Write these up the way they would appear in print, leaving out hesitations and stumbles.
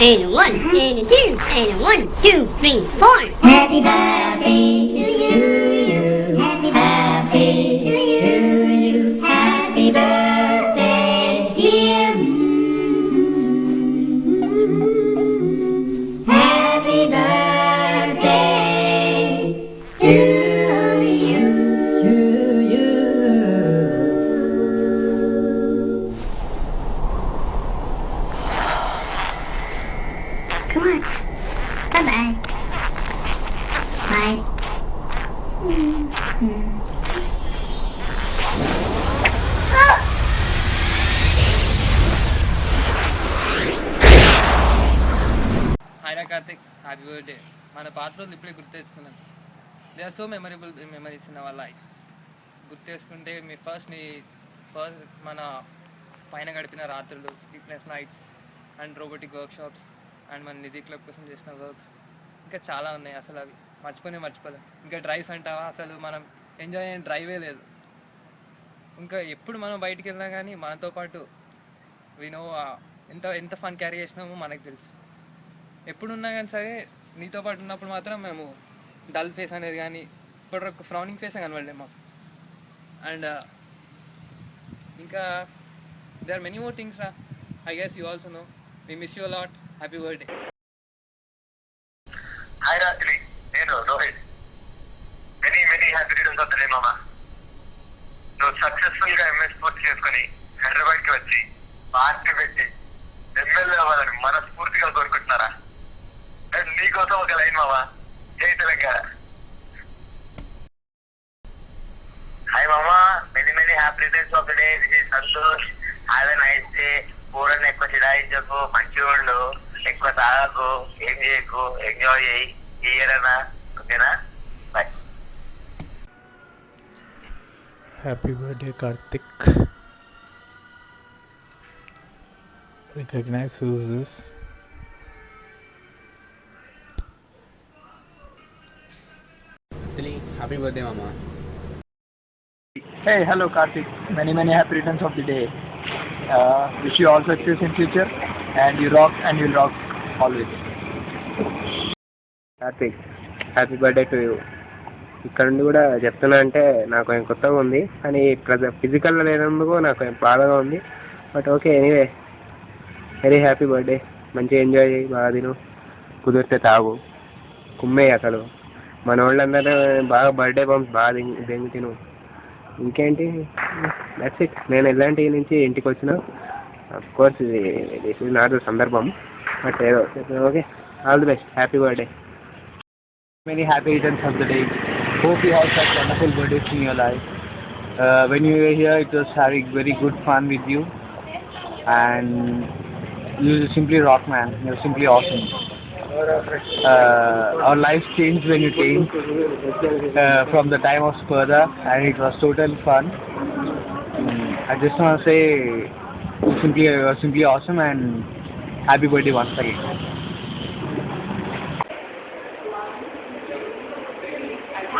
and a 1 and a 2 and a 1, 2, 3, 4. Happy birthday to you. Happy birthday to you. Happy birthday, dear. Happy birthday to you. Come on. Bye-bye. Bye. Hi Karthik, happy birthday. మన పాత రోజులు ఇప్పుడే గుర్తు తెచ్చుకున్నాను. They are so memorable memories in our life. గుర్తు తెచ్చుకుంటే మీ first మన పైన గడిపిన రాత్రులు, sleepless nights and robotic workshops and మన నిధి క్లబ్ కోసం చేసిన వర్క్స్ ఇంకా చాలా ఉన్నాయి. అసలు అవి మర్చిపోలేం. ఇంకా డ్రైవ్స్ అంటావా, అసలు మనం ఎంజాయ్ అయిన డ్రైవే లేదు. ఇంకా ఎప్పుడు మనం బయటికి వెళ్ళినా కానీ మనతో పాటు వినో ఎంత ఫన్ క్యారీ చేసినామో మనకు తెలుసు. ఎప్పుడున్నా కానీ సరే నీతో పాటు ఉన్నప్పుడు మాత్రం మేము డల్ ఫేస్ అనేది కానీ ఇప్పుడు ఫ్రౌనింగ్ ఫేస్ కనబడలేదు మాకు. అండ్ ఇంకా there are many more things, I guess you also know. We miss you a lot. Happy birthday. Hi Ratri, నేను Rohit. many happy returns of the day మామ. నువ్వు సక్సెస్ఫుల్ గా ఎంఎస్ పూర్తి చేసుకుని హైదరాబాద్ కి వచ్చి పార్టీ పెట్టి ఎమ్మెల్యే అవ్వాలని మనస్ఫూర్తిగా కోరుకుంటున్నారా. అండ్ నీకోసం ఒక లైన్ మామ, జై తెలంగాణ. హాయ్ మామ, many happy returns of the day. This is Santosh. Have a nice day. పూరని ఎక్కువ చిరాయించకు, మంచిగా ఉండు, ఎక్కువ తాగకు, ఏం చేయకు, ఎంజాయ్ చేయి. ఇయర్ అన్నా, ఓకేనా? Bye. Happy birthday Karthik. Recognize who's this? Happy birthday mama. Hey, hello Karthik. Many happy returns of the day. Wish you all success in future, and you rock and you'll rock always. Karthik, happy birthday to you. ఇక్కడ నుండి కూడా చెప్తున్నా అంటే నాకు ఏం కొత్తగా ఉంది, కానీ ఫిజికల్లో లేనందుకు నాకు ఏం బాధగా ఉంది. But okay, anyway very happy birthday. మంచిగా ఎంజాయ్ చేయి, బాగా తిను, కుదిరితే తాగు, కుమ్మేయి. అసలు మన వాళ్ళందరూ బాగా బర్త్డే బంప్స్ బాగా దెంగి తిను. ఇంకేంటి, దట్స్ ఇట్. నేను ఎలాంటి నుంచి ఇంటికి వచ్చినా, of course this is not the సందర్భం, బట్ ఏదో okay. All the best, happy birthday. Many happy returns of the day. Hope you have such wonderful birthdays in your life. When you were here, it was having very good fun with you, and you simply rock, man. You're simply awesome. Our lives changed when you came from the time of Spurda, and it was totally fun. I just want to say you're simply awesome, and happy birthday once again.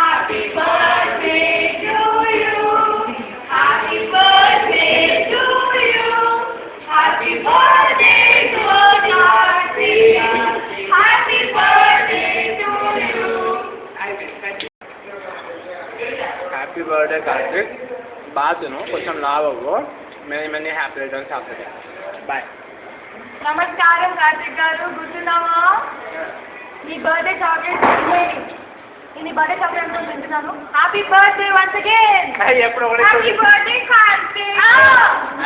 Happy birthday to you. Happy birthday to you. Happy birthday to Karthik. Happy birthday to you. Happy birthday Karthik. బాతును కొంచెం లావవు. many happy returns of the day. Bye. నమస్కారం కార్తిక్ గారు, గుర్తున్నావా? మీ birthday chocolate నేను birthday chocolate తింటున్నాను. Happy birthday once again. ఎప్పుడు happy birthday Karthik.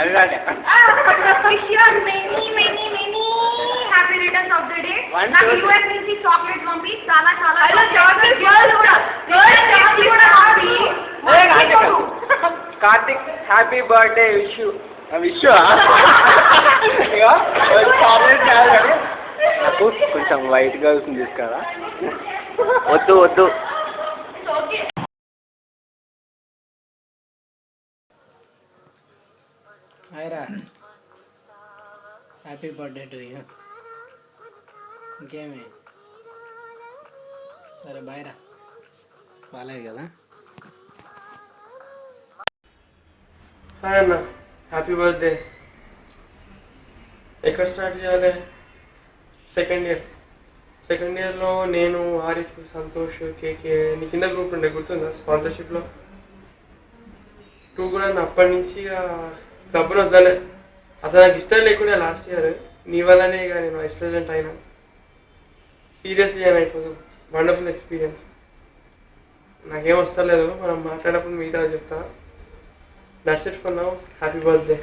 అది కాదే. Wish you many happy returns of the day. నాకు యూఎస్ నుంచి చాక్లెట్ పంపి చాలా చాక్లెట్ గర్ల్ కూడా happy. Karthik happy birthday. Wish you chocolate కాదు కానీ నాకు కొంచెం వైట్ గర్ల్స్ తీసుకురా. వద్దు. హాయ్ రా, హ్యాపీ బర్త్డే టు యూ. ఇంకేమి, సరే బాయ్ రా. బాగాలేదు కదా. హాయ్ అన్న, హ్యాపీ బర్త్డే. ఎక్కడ స్టార్ట్ చేయాలి? సెకండ్ ఇయర్లో నేను ఆరిఫ్ సంతోష్ కేకే నీ కింద గ్రూప్ ఉండే గుర్తుందా స్పాన్సర్షిప్లో 2 కూడా అప్పటి నుంచి డబ్బులు వద్దలే అసలు నాకు ఇష్టం లేకుండా లాస్ట్ ఇయర్ నీ వల్లనే ఇక నేను వైస్ ప్రెసిడెంట్ అయినా సీరియస్లీ అని అయిపోతుంది వండర్ఫుల్ ఎక్స్పీరియన్స్ నాకేం వస్తలేదు మనం మాట్లాడేటప్పుడు మిగతా చెప్తా that's it for now happy birthday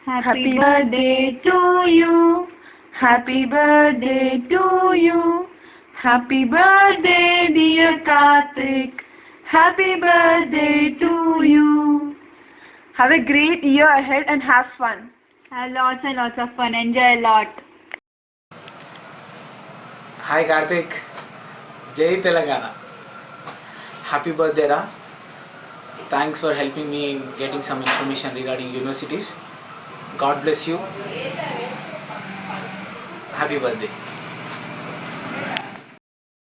Happy birthday to you. Happy birthday to you. Happy birthday dear Karthik. Happy birthday to you. Have a great year ahead and have fun. Have lots and lots of fun. Enjoy a lot. Hi Karthik. Jai Telangana. Happy birthday Ra. Thanks for helping me in getting some information regarding universities. God bless you. Happy birthday.